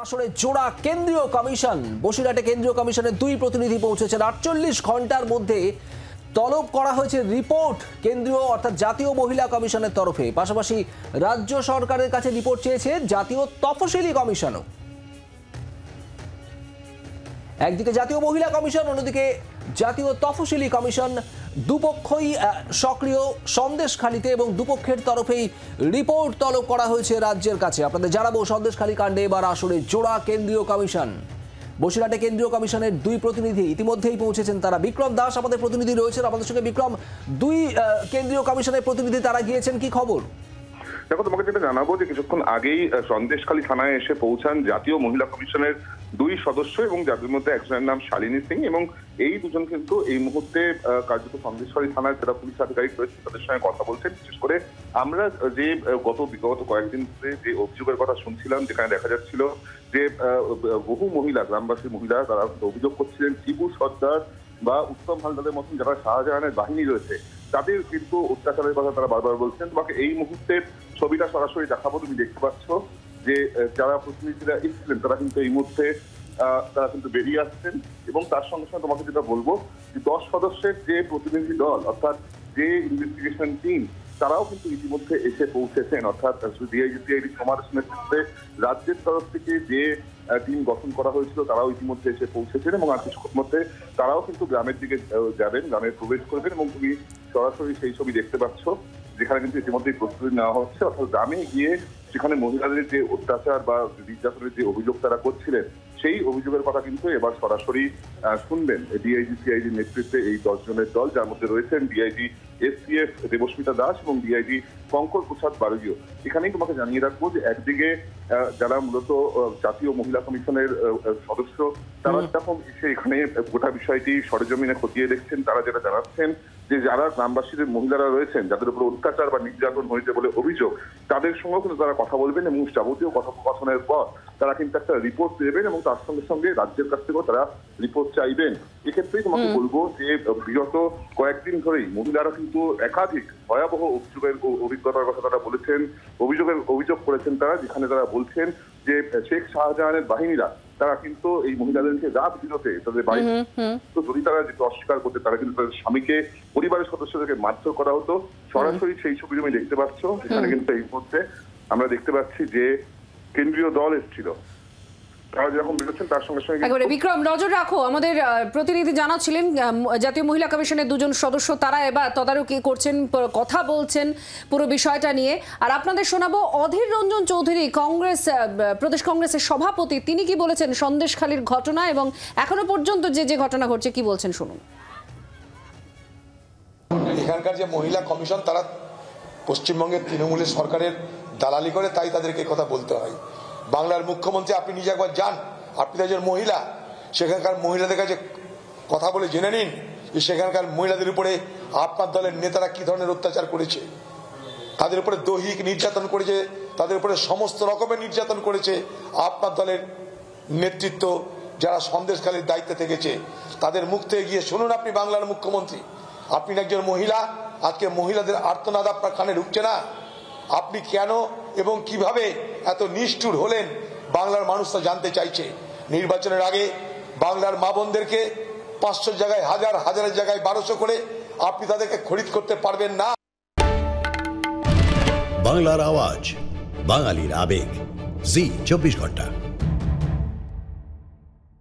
আসলে জোড়া কেন্দ্রীয় কমিশন বসিরহাটে কেন্দ্রীয় কমিশনের দুই প্রতিনিধি পৌঁছেছেন ৪৮ ঘন্টার মধ্যে তলব করা হয়েছে রিপোর্ট কেন্দ্রীয় অর্থাৎ জাতীয় মহিলা কমিশনের তরফে পাশাপাশি রাজ্য সরকারের কাছে রিপোর্ট চেয়েছে জাতীয় তফসিলি কমিশনও একদিকে জাতীয় মহিলা কমিশন অন্যদিকে জাতীয় তফসিলি কমিশন দুপক্ষই সক্রিয় সন্দেশখালীতে এবং দুপক্ষের তরফেই রিপোর্ট তলব করা হয়েছে রাজ্যের কাছে আপনাদের জানাবো সন্দেশখালী কাণ্ডে এবার আসলে জোড়া কেন্দ্রীয় কমিশন বসিরহাটে কেন্দ্রীয় কমিশনের দুই প্রতিনিধি ইতিমধ্যেই পৌঁছেছেন তারা বিক্রম দাস আমাদের প্রতিনিধি রয়েছেন আমাদের সঙ্গে বিক্রম দুই কেন্দ্রীয় কমিশনের প্রতিনিধি তারা গিয়েছেন কি খবর দেখো তোমাকে যেটা জানাবো যে কিছুক্ষণ আগেই সন্দেশখালী থানায় এসে পৌঁছান জাতীয় মহিলা কমিশনের দুই সদস্য এবং যাদের মধ্যে একজনের নাম শালিনী সিং এবং এই দুজন কিন্তু এই মুহূর্তে কার্যত সন্দেশখালী থানার যারা পুলিশ আধিকারিক রয়েছে তাদের সঙ্গে কথা বলছেন বিশেষ করে আমরা যে বিগত কয়েকদিন ধরে যে অভিযোগের কথা শুনছিলাম যেখানে দেখা যাচ্ছিল যে বহু মহিলা গ্রামবাসী মহিলা তারা অভিযোগ করছিলেন শিবু সর্দার বা উত্তম হালদারের মতন যারা শাহজাহানের বাহিনী রয়েছে তাদের কিন্তু অত্যাচারের কথা তারা বারবার বলছেন তোমাকে এই মুহূর্তে ছবিটা সরাসরি দেখাবো তুমি দেখতে পাচ্ছ যে যারা প্রতিনিধিরা এসেছিলেন তারা কিন্তু এই মুহূর্তে তারা কিন্তু বেরিয়ে আসছেন এবং তার সঙ্গে সঙ্গে তোমাকে যেটা বলবো যে 10 সদস্যের যে প্রতিনিধি দল অর্থাৎ যে ইনভেস্টিগেশন টিম তারাও কিন্তু ইতিমধ্যে এসে পৌঁছেছেন অর্থাৎ ডিআইজি সমাবেশের ক্ষেত্রে রাজ্যের তরফ থেকে যে টিম গঠন করা হয়েছিল তারাও ইতিমধ্যে এসে পৌঁছেছেন এবং আর কিছুক্ষণ মধ্যে তারাও কিন্তু গ্রামের দিকে যাবেন গ্রামে প্রবেশ করবেন এবং তুমি সরাসরি সেই ছবি দেখতে পাচ্ছ যেখানে কিন্তু ইতিমধ্যেই প্রস্তুতি নেওয়া হচ্ছে অর্থাৎ গ্রামে গিয়ে সেখানে মহিলাদের যে অত্যাচার বা নির্যাতনের যে অভিযোগ তারা করছিলেন সেই অভিযোগের কথা কিন্তু এবার সরাসরি শুনবেন ডিআইজি সিআইডির নেতৃত্বে এই 10 জনের দল যার মধ্যে রয়েছেন ডিআইজি এসপিএফ দেবস্মিতা দাস এবং ডিআইজি শঙ্কর প্রসাদ বারুগীয় এখানেই তোমাকে জানিয়ে রাখবো যে একদিকে যারা মূলত জাতীয় মহিলা কমিশনের সদস্য তারা যখন এসে এখানে গোটা বিষয়টি সরেজমিনে খতিয়ে দেখছেন তারা যেটা জানাচ্ছেন যে যারা গ্রামবাসীদের মহিলারা রয়েছেন যাদের উপর অত্যাচার বা নির্যাতন হয়েছে বলে অভিযোগ তাদের সঙ্গেও কিন্তু তারা কথা বলবেন এবং যাবতীয় কথোপকথনের পর তারা কিন্তু একটা রিপোর্ট দেবেন এবং তার সঙ্গে সঙ্গে রাজ্যের কাছ থেকেও তারা রিপোর্ট চাইবেন এক্ষেত্রেই তোমাকে বলবো যে বিগত কয়েকদিন ধরেই মহিলারা কিন্তু একাধিক ভয়াবহ অভিজ্ঞতার কথা তারা বলেছেন অভিযোগ করেছেন তারা যেখানে তারা বলছেন যে শেখ শাহজাহানের বাহিনীরা তারা কিন্তু এই মহিলাদেরকে রাত বিরতে তাদের বাড়ি তো যদি তারা যেটা অস্বীকার করতে তারা কিন্তু তাদের স্বামীকে পরিবারের সদস্যদেরকে মারধর করা হতো সরাসরি সেই ছবি তুমি দেখতে পাচ্ছ যেখানে কিন্তু এই মুহূর্তে আমরা দেখতে পাচ্ছি যে কেন্দ্রীয় দল এসেছিল তারা যখন বেরোচ্ছেন তার সঙ্গে সঙ্গে বিক্রম নজর রাখো আমাদের প্রতিনিধি জানাচ্ছিলেন জাতীয় মহিলা কমিশনের দুজন সদস্য তারা এবার তদারকি করছেন কথা বলছেন পুরো বিষয়টা নিয়ে আর আপনাদের শোনাবো অধীর রঞ্জন চৌধুরী প্রদেশ কংগ্রেসের সভাপতি তিনি কি বলেছেন সন্দেশখালীর ঘটনা এবং এখনো পর্যন্ত যে ঘটনা ঘটছে কি বলছেন শুনুন এখানকার যে মহিলা কমিশন তারা পশ্চিমবঙ্গের তৃণমূলের সরকারের দালালি করে তাই তাদেরকে কথা বলতে হয় বাংলার মুখ্যমন্ত্রী আপনি নিজে একবার যান আপনি তো একজন মহিলা সেখানকার মহিলাদের কাছে কথা বলে জেনে নিন যে সেখানকার মহিলাদের উপরে আপনার দলের নেতারা কি ধরনের অত্যাচার করেছে তাদের উপরে দৈহিক নির্যাতন করেছে তাদের উপরে সমস্ত রকমের নির্যাতন করেছে আপনার দলের নেতৃত্ব যারা সন্দেশখালীর দায়িত্বে থেকেছে তাদের মুখ থেকে গিয়ে শুনুন আপনি বাংলার মুখ্যমন্ত্রী আপনি একজন মহিলা আজকে মহিলাদের আর্তনাদ আপনার কানে ঢুকছে না আপনি কেন এবং কিভাবে এত নিষ্ঠুর হলেন বাংলার মানুষ তা জানতে চাইছে নির্বাচনের আগে বাংলার মা বোনদেরকে 500 জায়গায় হাজারের জায়গায় 1200 করে আপনি তাদেরকে খরিদ করতে পারবেন না বাংলার আওয়াজ বাঙালির আবেগ জি 24 ঘন্টা।